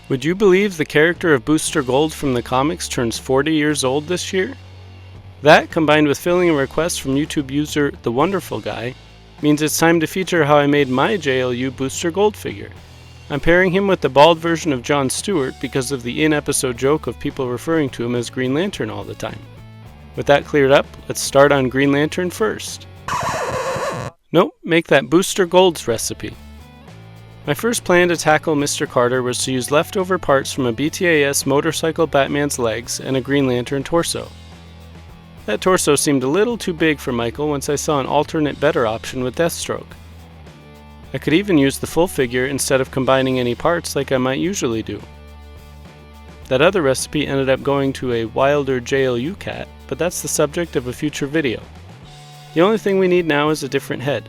Would you believe the character of Booster Gold from the comics turns 40 years old this year? That, combined with filling a request from YouTube user The Wonderful Guy, means it's time to feature how I made my JLU Booster Gold figure. I'm pairing him with the bald version of John Stewart because of the in-episode joke of people referring to him as Green Lantern all the time. With that cleared up, let's start on Green Lantern first. Nope, make that Booster Gold's recipe. My first plan to tackle Mr. Carter was to use leftover parts from a BTAS motorcycle Batman's legs and a Green Lantern torso. That torso seemed a little too big for Michael once I saw an alternate better option with Deathstroke. I could even use the full figure instead of combining any parts like I might usually do. That other recipe ended up going to a wilder JLU cat, but that's the subject of a future video. The only thing we need now is a different head.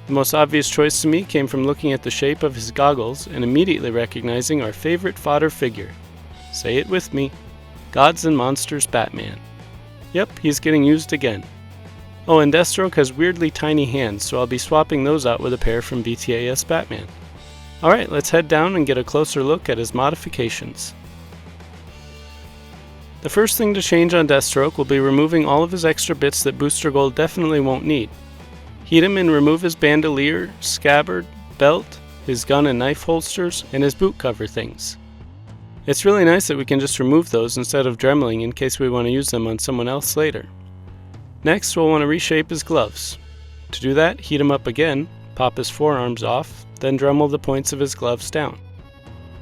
The most obvious choice to me came from looking at the shape of his goggles and immediately recognizing our favorite fodder figure. Say it with me, Gods and Monsters Batman. Yep, he's getting used again. Oh, and Deathstroke has weirdly tiny hands, so I'll be swapping those out with a pair from BTAS Batman. Alright, let's head down and get a closer look at his modifications. The first thing to change on Deathstroke will be removing all of his extra bits that Booster Gold definitely won't need. Heat him and remove his bandolier, scabbard, belt, his gun and knife holsters, and his boot cover things. It's really nice that we can just remove those instead of dremeling in case we want to use them on someone else later. Next, we'll want to reshape his gloves. To do that, heat him up again, pop his forearms off, then dremel the points of his gloves down.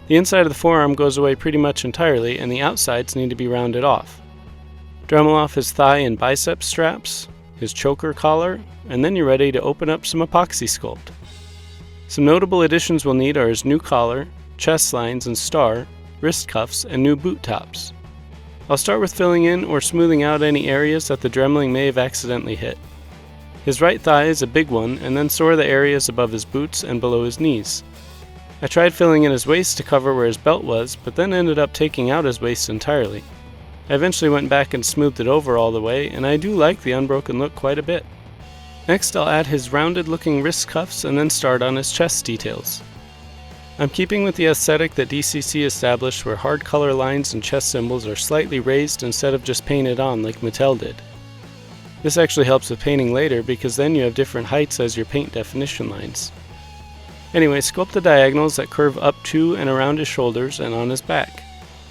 The inside of the forearm goes away pretty much entirely and the outsides need to be rounded off. Dremel off his thigh and bicep straps, his choker collar, and then you're ready to open up some epoxy sculpt. Some notable additions we'll need are his new collar, chest lines and star, wrist cuffs, and new boot tops. I'll start with filling in or smoothing out any areas that the dremeling may have accidentally hit. His right thigh is a big one, and then so are the areas above his boots and below his knees. I tried filling in his waist to cover where his belt was, but then ended up taking out his waist entirely. I eventually went back and smoothed it over all the way, and I do like the unbroken look quite a bit. Next, I'll add his rounded looking wrist cuffs and then start on his chest details. I'm keeping with the aesthetic that DCC established where hard color lines and chest symbols are slightly raised instead of just painted on like Mattel did. This actually helps with painting later because then you have different heights as your paint definition lines. Anyway, sculpt the diagonals that curve up to and around his shoulders and on his back.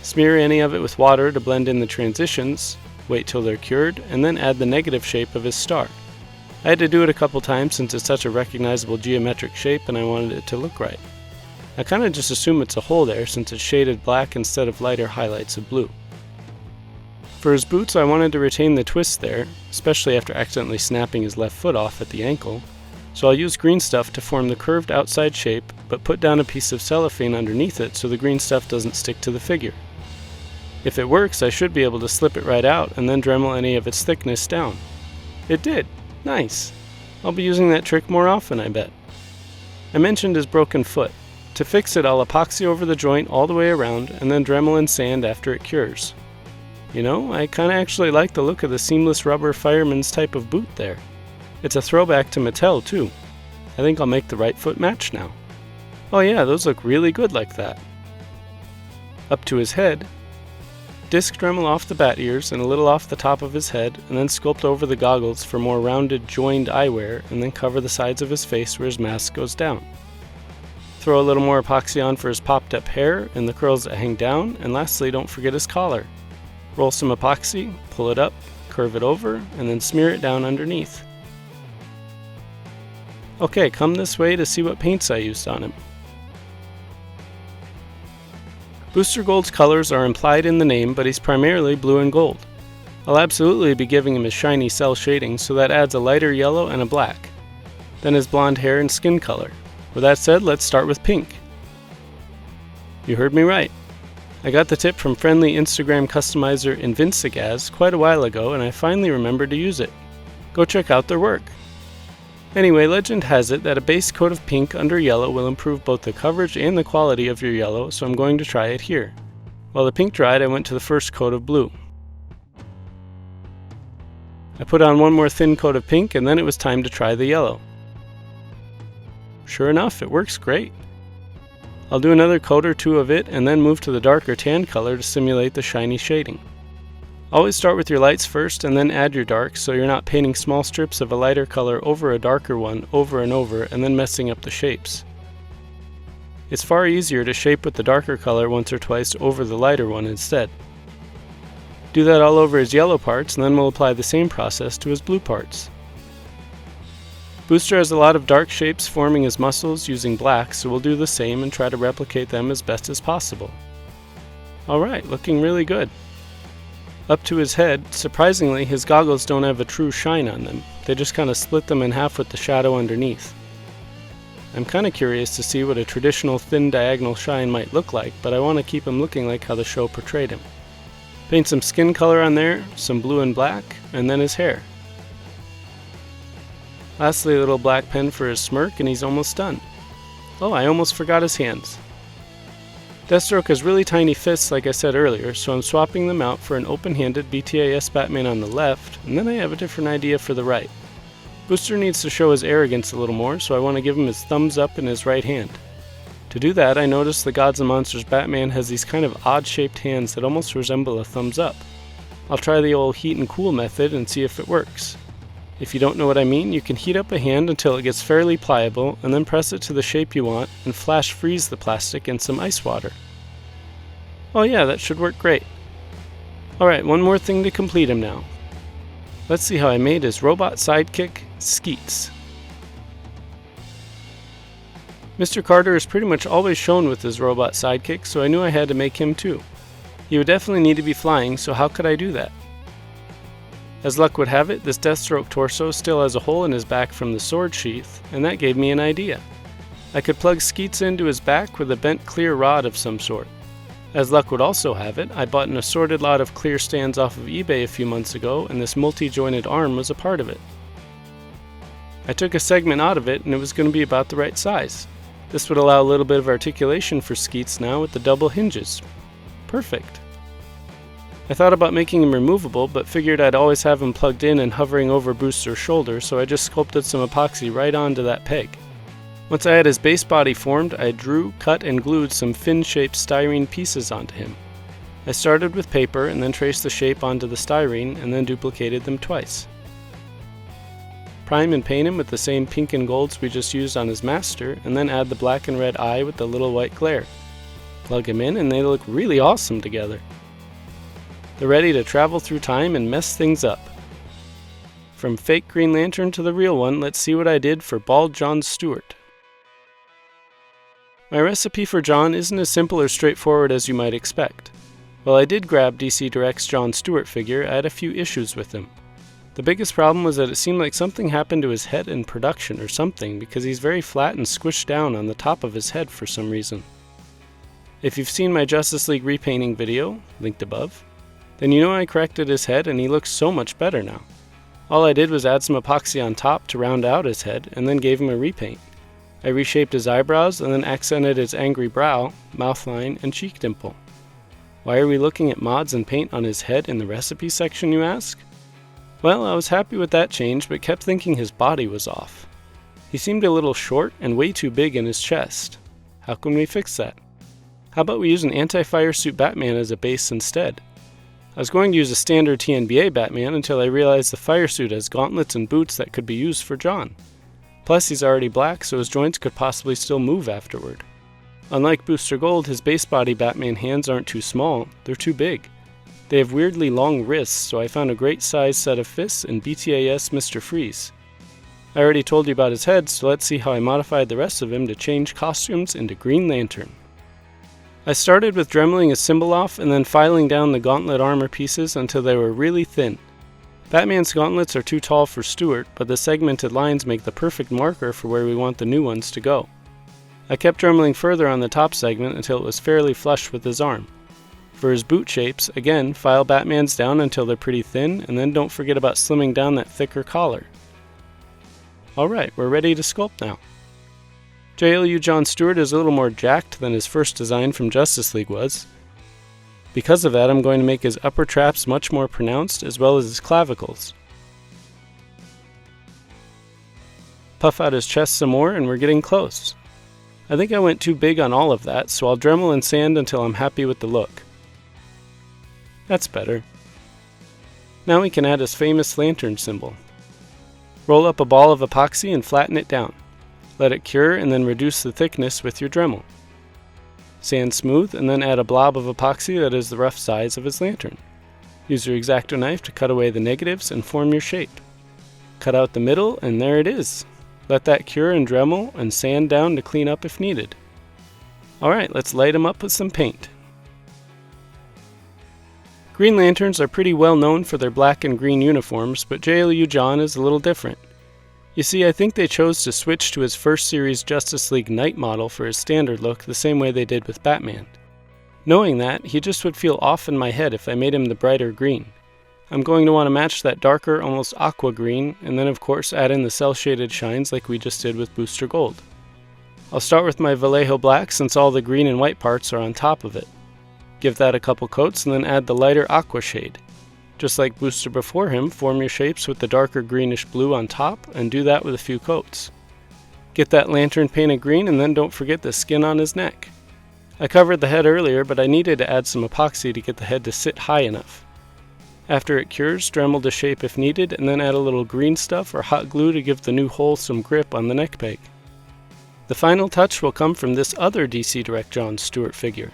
Smear any of it with water to blend in the transitions, wait till they're cured, and then add the negative shape of his star. I had to do it a couple times since it's such a recognizable geometric shape and I wanted it to look right. I kinda just assume it's a hole there since it's shaded black instead of lighter highlights of blue. For his boots, I wanted to retain the twist there, especially after accidentally snapping his left foot off at the ankle, so I'll use green stuff to form the curved outside shape, but put down a piece of cellophane underneath it so the green stuff doesn't stick to the figure. If it works, I should be able to slip it right out and then dremel any of its thickness down. It did! Nice! I'll be using that trick more often, I bet. I mentioned his broken foot. To fix it, I'll epoxy over the joint all the way around and then dremel and sand after it cures. You know, I kinda actually like the look of the seamless rubber fireman's type of boot there. It's a throwback to Mattel too. I think I'll make the right foot match now. Oh yeah, those look really good like that. Up to his head, disc dremel off the bat ears and a little off the top of his head and then sculpt over the goggles for more rounded joined eyewear and then cover the sides of his face where his mask goes down. Throw a little more epoxy on for his popped up hair and the curls that hang down, and lastly don't forget his collar. Roll some epoxy, pull it up, curve it over, and then smear it down underneath. Okay, come this way to see what paints I used on him. Booster Gold's colors are implied in the name, but he's primarily blue and gold. I'll absolutely be giving him his shiny cell shading, so that adds a lighter yellow and a black. Then his blonde hair and skin color. With that said, let's start with pink. You heard me right. I got the tip from friendly Instagram customizer Invincigaz quite a while ago and I finally remembered to use it. Go check out their work. Anyway, legend has it that a base coat of pink under yellow will improve both the coverage and the quality of your yellow, so I'm going to try it here. While the pink dried, I went to the first coat of blue. I put on one more thin coat of pink and then it was time to try the yellow. Sure enough, it works great. I'll do another coat or two of it and then move to the darker tan color to simulate the shiny shading. Always start with your lights first and then add your darks so you're not painting small strips of a lighter color over a darker one over and over and then messing up the shapes. It's far easier to shape with the darker color once or twice over the lighter one instead. Do that all over his yellow parts and then we'll apply the same process to his blue parts. Booster has a lot of dark shapes forming his muscles using black, so we'll do the same and try to replicate them as best as possible. Alright, looking really good. Up to his head, surprisingly his goggles don't have a true shine on them, they just kind of split them in half with the shadow underneath. I'm kind of curious to see what a traditional thin diagonal shine might look like, but I want to keep him looking like how the show portrayed him. Paint some skin color on there, some blue and black, and then his hair. Lastly, a little black pen for his smirk and he's almost done. Oh, I almost forgot his hands. Deathstroke has really tiny fists like I said earlier, so I'm swapping them out for an open-handed BTAS Batman on the left, and then I have a different idea for the right. Booster needs to show his arrogance a little more, so I want to give him his thumbs up in his right hand. To do that, I noticed the Gods and Monsters Batman has these kind of odd-shaped hands that almost resemble a thumbs up. I'll try the old heat and cool method and see if it works. If you don't know what I mean, you can heat up a hand until it gets fairly pliable and then press it to the shape you want and flash freeze the plastic in some ice water. Oh yeah, that should work great. Alright, one more thing to complete him now. Let's see how I made his robot sidekick, Skeets. Mr. Carter is pretty much always shown with his robot sidekick, so I knew I had to make him too. He would definitely need to be flying, so how could I do that? As luck would have it, this Deathstroke torso still has a hole in his back from the sword sheath, and that gave me an idea. I could plug Skeets into his back with a bent clear rod of some sort. As luck would also have it, I bought an assorted lot of clear stands off of eBay a few months ago, and this multi-jointed arm was a part of it. I took a segment out of it, and it was going to be about the right size. This would allow a little bit of articulation for Skeets now with the double hinges. Perfect. I thought about making him removable, but figured I'd always have him plugged in and hovering over Booster's shoulder, so I just sculpted some epoxy right onto that peg. Once I had his base body formed, I drew, cut, and glued some fin-shaped styrene pieces onto him. I started with paper and then traced the shape onto the styrene and then duplicated them twice. Prime and paint him with the same pink and golds we just used on his master, and then add the black and red eye with the little white glare. Plug him in and they look really awesome together. They're ready to travel through time and mess things up. From fake Green Lantern to the real one, let's see what I did for Bald John Stewart. My recipe for John isn't as simple or straightforward as you might expect. While I did grab DC Direct's John Stewart figure, I had a few issues with him. The biggest problem was that it seemed like something happened to his head in production or something, because he's very flat and squished down on the top of his head for some reason. If you've seen my Justice League repainting video, linked above, then you know I corrected his head and he looks so much better now. All I did was add some epoxy on top to round out his head and then gave him a repaint. I reshaped his eyebrows and then accented his angry brow, mouth line, and cheek dimple. Why are we looking at mods and paint on his head in the recipe section, you ask? Well, I was happy with that change but kept thinking his body was off. He seemed a little short and way too big in his chest. How can we fix that? How about we use an anti-fire suit Batman as a base instead? I was going to use a standard TNBA Batman until I realized the fire suit has gauntlets and boots that could be used for John. Plus he's already black, so his joints could possibly still move afterward. Unlike Booster Gold, his base body Batman hands aren't too small, they're too big. They have weirdly long wrists, so I found a great size set of fists in BTAS Mr. Freeze. I already told you about his head, so let's see how I modified the rest of him to change costumes into Green Lantern. I started with dremeling his symbol off and then filing down the gauntlet armor pieces until they were really thin. Batman's gauntlets are too tall for Stewart, but the segmented lines make the perfect marker for where we want the new ones to go. I kept dremeling further on the top segment until it was fairly flush with his arm. For his boot shapes, again, file Batman's down until they're pretty thin, and then don't forget about slimming down that thicker collar. Alright, we're ready to sculpt now. JLU John Stewart is a little more jacked than his first design from Justice League was. Because of that, I'm going to make his upper traps much more pronounced, as well as his clavicles. Puff out his chest some more, and we're getting close. I think I went too big on all of that, so I'll Dremel and sand until I'm happy with the look. That's better. Now we can add his famous lantern symbol. Roll up a ball of epoxy and flatten it down. Let it cure and then reduce the thickness with your Dremel. Sand smooth and then add a blob of epoxy that is the rough size of his lantern. Use your X-Acto knife to cut away the negatives and form your shape. Cut out the middle and there it is. Let that cure and Dremel and sand down to clean up if needed. Alright, let's light him up with some paint. Green Lanterns are pretty well known for their black and green uniforms, but JLU John is a little different. You see, I think they chose to switch to his first series Justice League Night model for his standard look the same way they did with Batman. Knowing that, he just would feel off in my head if I made him the brighter green. I'm going to want to match that darker, almost aqua green, and then of course add in the cel-shaded shines like we just did with Booster Gold. I'll start with my Vallejo Black since all the green and white parts are on top of it. Give that a couple coats and then add the lighter aqua shade. Just like Booster before him, form your shapes with the darker greenish blue on top and do that with a few coats. Get that lantern painted green and then don't forget the skin on his neck. I covered the head earlier, but I needed to add some epoxy to get the head to sit high enough. After it cures, Dremel to shape if needed and then add a little green stuff or hot glue to give the new hole some grip on the neck peg. The final touch will come from this other DC Direct John Stewart figure.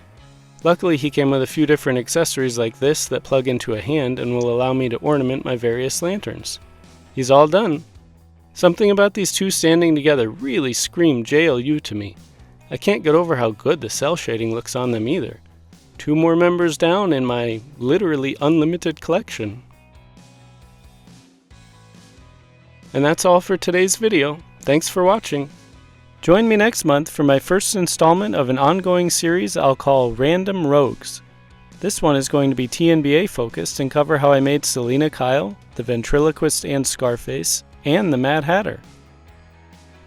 Luckily he came with a few different accessories like this that plug into a hand and will allow me to ornament my various lanterns. He's all done. Something about these two standing together really screamed JLU to me. I can't get over how good the cel shading looks on them either. 2 more members down in my literally unlimited collection. And that's all for today's video. Thanks for watching. Join me next month for my first installment of an ongoing series I'll call Random Rogues. This one is going to be TNBA focused and cover how I made Selina Kyle, the Ventriloquist and Scarface, and the Mad Hatter.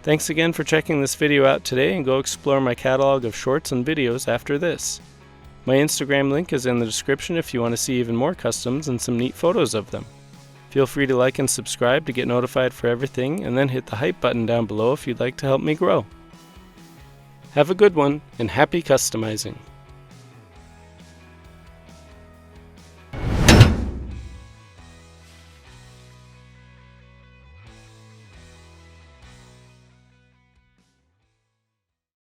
Thanks again for checking this video out today, and go explore my catalog of shorts and videos after this. My Instagram link is in the description if you want to see even more customs and some neat photos of them. Feel free to like and subscribe to get notified for everything, and then hit the hype button down below if you'd like to help me grow. Have a good one, and happy customizing!